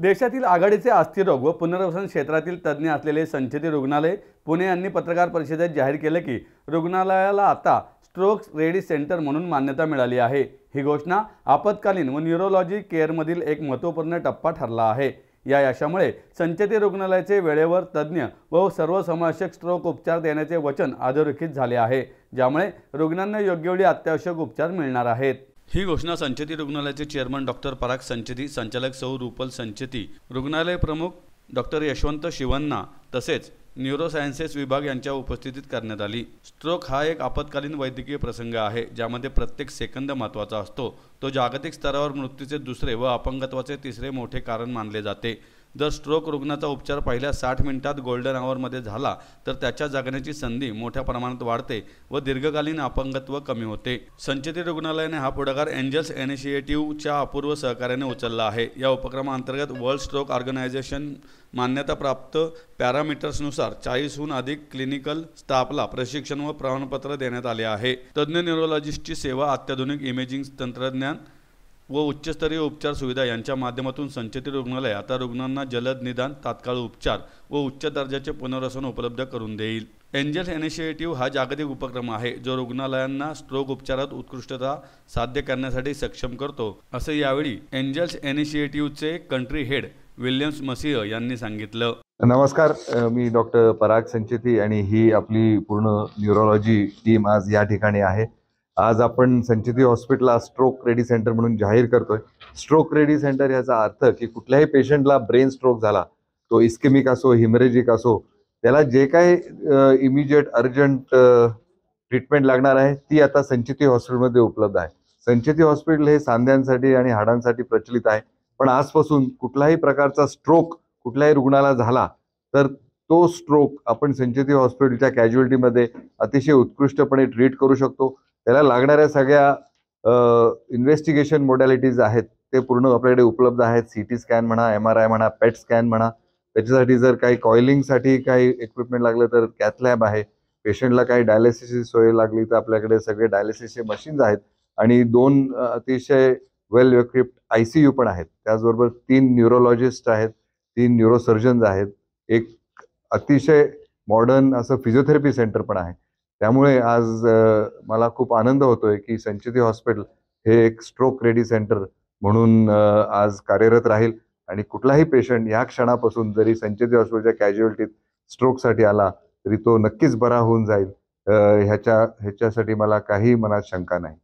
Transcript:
देशातील आघाडीचे अस्थिरोग व पुनर्वसन क्षेत्रातील तज्ज्ञ असलेले संचेती रुग्णालय पुणे यांनी पत्रकार परिषदेत जाहीर केले की रुग्णालयाला आता स्ट्रोक रेडी सेंटर म्हणून मान्यता मिळाली आहे। ही घोषणा आपत्कालीन व न्यूरोलॉजी केअरमधील एक महत्त्वपूर्ण टप्पा ठरला आहे। या यशामुळे संचेती रुग्णालयाचे वेळेवर तज्ज्ञ व सर्वसमावेशक स्ट्रोक उपचार देण्याचे वचन अधोरेखित झाले आहे, ज्यामुळे रुग्णांना योग्य वेळी अत्यावश्यक उपचार मिळणार आहेत। ही घोषणा संचेती रुग्णालयाचे चेअरमन डॉक्टर पराग संचेती, संचालक सौ रूपल संचेती, रुग्णालय प्रमुख डॉक्टर यशवंत शिवन्ना तसेच न्यूरोसायन्सेस विभाग यांच्या उपस्थितीत करण्यात आली। स्ट्रोक हा एक आपत्कालीन वैद्यकीय प्रसंग आहे, ज्यामध्ये प्रत्येक सेकंद महत्त्वाचा असतो। तो जागतिक स्तरावर मृत्यूचे दुसरे व अपंगत्वाचे तिसरे मोठे कारण मानले जाते। जर स्ट्रोक रुग्णाचा उपचार पहिल्या 60 मिनिटात गोल्डन आवरमध्ये झाला तर त्याच्या जगण्याची संधी मोठ्या प्रमाणात वाढते व दीर्घकालीन अपंगत्व कमी होते। संचेती रुग्णालयाने हा पुढाकार एंजल्स इनिशिएटिव्हच्या अपूर्व सहकार्याने उचलला आहे। या उपक्रमाअंतर्गत वर्ल्ड स्ट्रोक ऑर्गनायझेशन मान्यताप्राप्त पॅरामीटर्सनुसार 40हून अधिक क्लिनिकल स्टाफला प्रशिक्षण व प्रमाणपत्र देण्यात आले आहे। तज्ज्ञ न्यूरोलॉजिस्टची सेवा, अत्याधुनिक इमेजिंग तंत्रज्ञान व उच्चस्तरीय उपचार सुविधा यांच्या माध्यमातून संचेती रुग्णालय आता रुग्णांना जलद निदान, तात्काळ उपचार व उच्च दर्जाचे पुनर्वसन उपलब्ध करून देईल। एंजल्स इनिशिएटिव्ह हा जागतिक उपक्रम आहे, जो रुग्णालयांना स्ट्रोक उपचारात उत्कृष्टता साध्य करण्यासाठी सक्षम करतो, असे यावेळी एंजल्स इनिशिएटिव्हचे कंट्री हेड विल्यम्स मसीह यांनी सांगितलं। नमस्कार, मी डॉक्टर पराग संचेती आणि ही आपली पूर्ण न्यूरोलॉजी टीम आज या ठिकाणी आहे। आज आपण संचेती हॉस्पिटलला स्ट्रोक रेडी सेंटर म्हणून जाहीर करतोय। स्ट्रोक रेडी सेंटर याचा अर्थ की कुठल्याही पेशंटला ब्रेन स्ट्रोक झाला, तो इस्केमिक असो, हिमरेजिक असो, त्याला जे काही इमिजिएट अर्जंट ट्रीटमेंट लागणार आहे ती आता संचेती हॉस्पिटलमध्ये उपलब्ध आहे। संचेती हॉस्पिटल हे सांध्यांसाठी आणि हाडांसाठी प्रचलित आहे, पण आजपासून कुठलाही प्रकारचा स्ट्रोक कुठल्याही रुग्णाला झाला तर तो स्ट्रोक आपण संचेती हॉस्पिटलच्या कॅज्युअलिटीमध्ये अतिशय उत्कृष्टपणे ट्रीट करू शकतो। त्याला लागणाऱ्या सगळ्या इन्व्हेस्टिगेशन मोडॅलिटीज आहेत ते पूर्ण आपल्याकडे उपलब्ध आहेत। सीटी स्कॅन म्हणा, MRI म्हणा, पेट स्कॅन म्हणा, त्याच्यासाठी जर काही कॉइलिंगसाठी काही इक्विपमेंट लागलं तर कॅथ लॅब आहे। पेशंटला काही डायलिसिसची सोय लागली तर आपल्याकडे सगळे डायलिसिसचे मशीन्स आहेत आणि 2 अतिशय वेल इक्विप्ड ICU पण आहेत। त्याचबरोबर 3 न्यूरोलॉजिस्ट आहेत, 3 न्यूरोसर्जन्स आहेत, एक अतिशय मॉडर्न असं फिजिओथेरपी सेंटर पण आहे। त्यामुळे आज मला खूप आनंद होतोय की संचेती हॉस्पिटल हे एक स्ट्रोक रेडी सेंटर म्हणून आज कार्यरत राहील आणि कुठलाही पेशंट या क्षणापासून जरी संचेती हॉस्पिटलच्या कॅज्युअलिटीत स्ट्रोकसाठी आला तरी तो नक्कीच बरा होऊन जाईल, ह्याच्यासाठी मला काही मनात शंका नाही।